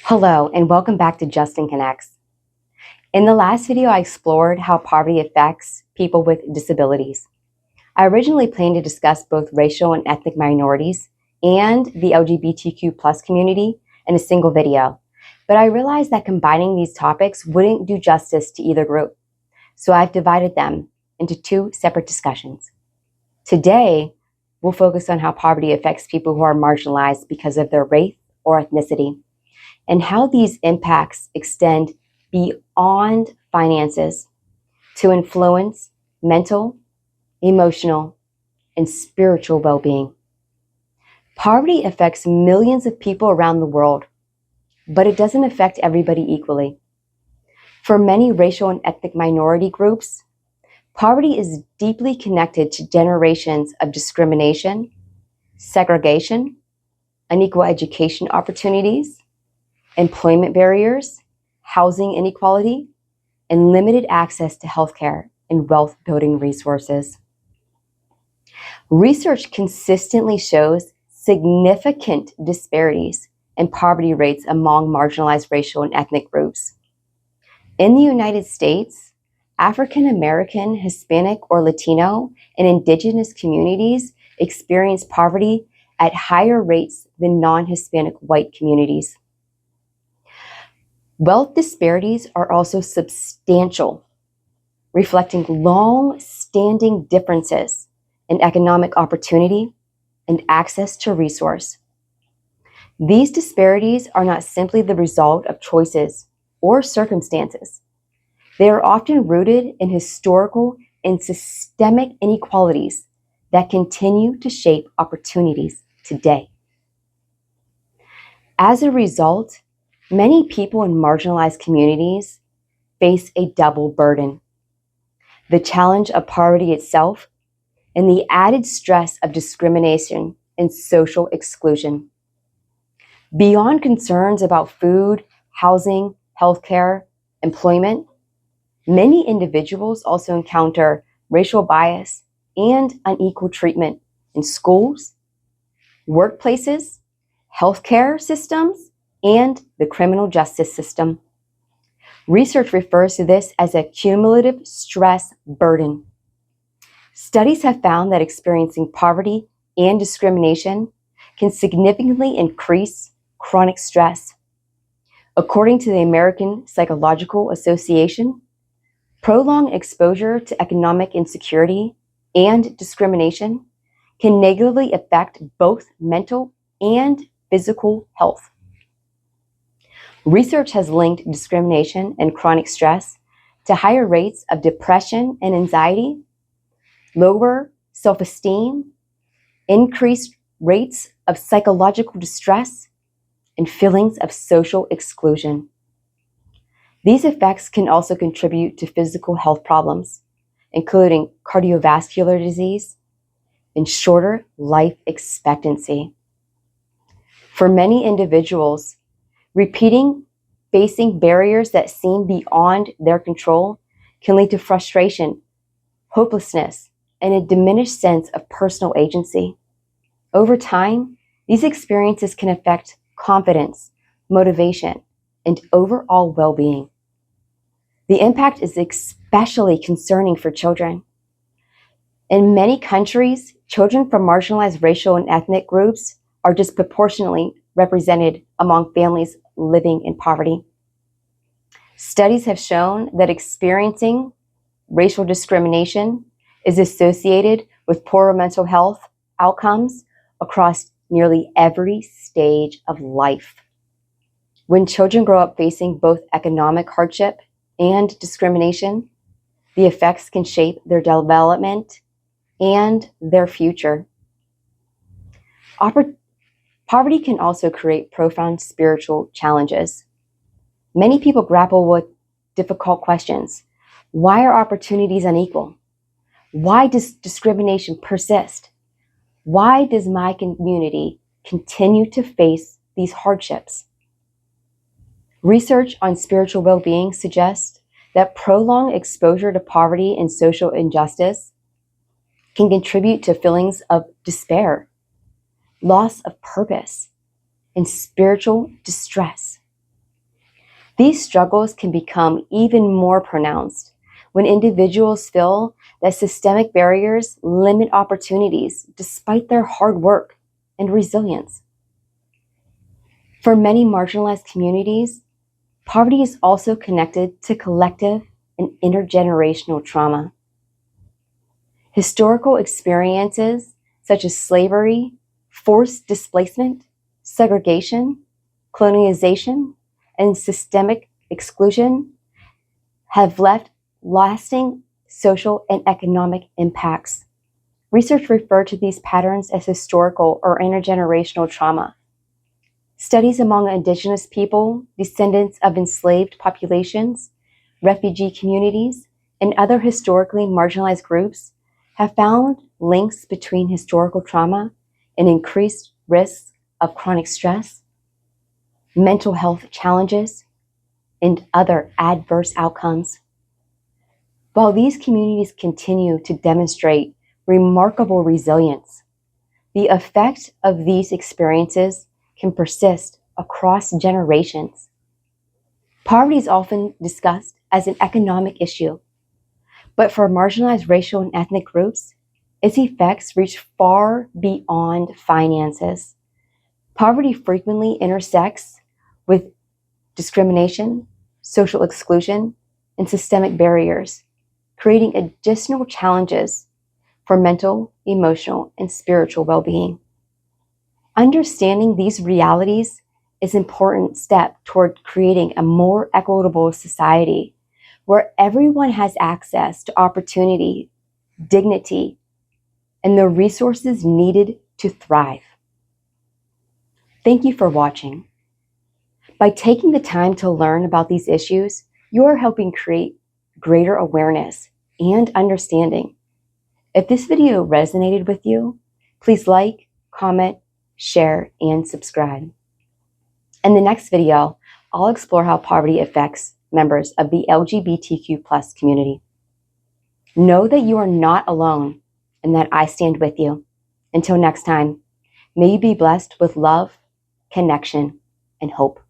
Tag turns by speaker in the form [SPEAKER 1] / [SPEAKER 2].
[SPEAKER 1] Hello, and welcome back to Justin Connects. In the last video, I explored how poverty affects people with disabilities. I originally planned to discuss both racial and ethnic minorities and the LGBTQ plus community in a single video, but I realized that combining these topics wouldn't do justice to either group, so I've divided them into two separate discussions. Today, we'll focus on how poverty affects people who are marginalized because of their race or ethnicity, and how these impacts extend beyond finances to influence mental, emotional, and spiritual well-being. Poverty affects millions of people around the world, but it doesn't affect everybody equally. For many racial and ethnic minority groups, poverty is deeply connected to generations of discrimination, segregation, unequal education opportunities, employment barriers, housing inequality, and limited access to healthcare and wealth-building resources. Research consistently shows significant disparities in poverty rates among marginalized racial and ethnic groups. In the United States, African American, Hispanic, or Latino and indigenous communities experience poverty at higher rates than non-Hispanic white communities. Wealth disparities are also substantial, reflecting long-standing differences in economic opportunity and access to resource. These disparities are not simply the result of choices or circumstances. They are often rooted in historical and systemic inequalities that continue to shape opportunities today. As a result, many people in marginalized communities face a double burden: the challenge of poverty itself and the added stress of discrimination and social exclusion. Beyond concerns about food, housing, healthcare, employment, many individuals also encounter racial bias and unequal treatment in schools, workplaces, healthcare systems, and the criminal justice system. Research refers to this as a cumulative stress burden. Studies have found that experiencing poverty and discrimination can significantly increase chronic stress. According to the American Psychological Association, prolonged exposure to economic insecurity and discrimination can negatively affect both mental and physical health. Research has linked discrimination and chronic stress to higher rates of depression and anxiety, lower self-esteem, increased rates of psychological distress, and feelings of social exclusion. These effects can also contribute to physical health problems, including cardiovascular disease and shorter life expectancy. For many individuals, facing barriers that seem beyond their control can lead to frustration, hopelessness, and a diminished sense of personal agency. Over time, these experiences can affect confidence, motivation, and overall well-being. The impact is especially concerning for children. In many countries, children from marginalized racial and ethnic groups are disproportionately represented among families living in poverty. Studies have shown that experiencing racial discrimination is associated with poorer mental health outcomes across nearly every stage of life. When children grow up facing both economic hardship and discrimination, the effects can shape their development and their future. Poverty can also create profound spiritual challenges. Many people grapple with difficult questions. Why are opportunities unequal? Why does discrimination persist? Why does my community continue to face these hardships? Research on spiritual well-being suggests that prolonged exposure to poverty and social injustice can contribute to feelings of despair, loss of purpose, and spiritual distress. These struggles can become even more pronounced when individuals feel that systemic barriers limit opportunities despite their hard work and resilience. For many marginalized communities, poverty is also connected to collective and intergenerational trauma. Historical experiences such as slavery, forced displacement, segregation, colonization, and systemic exclusion have left lasting social and economic impacts. Research referred to these patterns as historical or intergenerational trauma. Studies among Indigenous people, descendants of enslaved populations, refugee communities, and other historically marginalized groups have found links between historical trauma and increased risks of chronic stress, mental health challenges, and other adverse outcomes. While these communities continue to demonstrate remarkable resilience, the effect of these experiences can persist across generations. Poverty is often discussed as an economic issue, but for marginalized racial and ethnic groups, its effects reach far beyond finances. Poverty frequently intersects with discrimination, social exclusion, and systemic barriers, creating additional challenges for mental, emotional, and spiritual well-being. Understanding these realities is an important step toward creating a more equitable society where everyone has access to opportunity, dignity, and the resources needed to thrive. Thank you for watching. By taking the time to learn about these issues, you are helping create greater awareness and understanding. If this video resonated with you, please like, comment, share, and subscribe. In the next video, I'll explore how poverty affects members of the LGBTQ+ community. Know that you are not alone and that I stand with you. Until next time, may you be blessed with love, connection, and hope.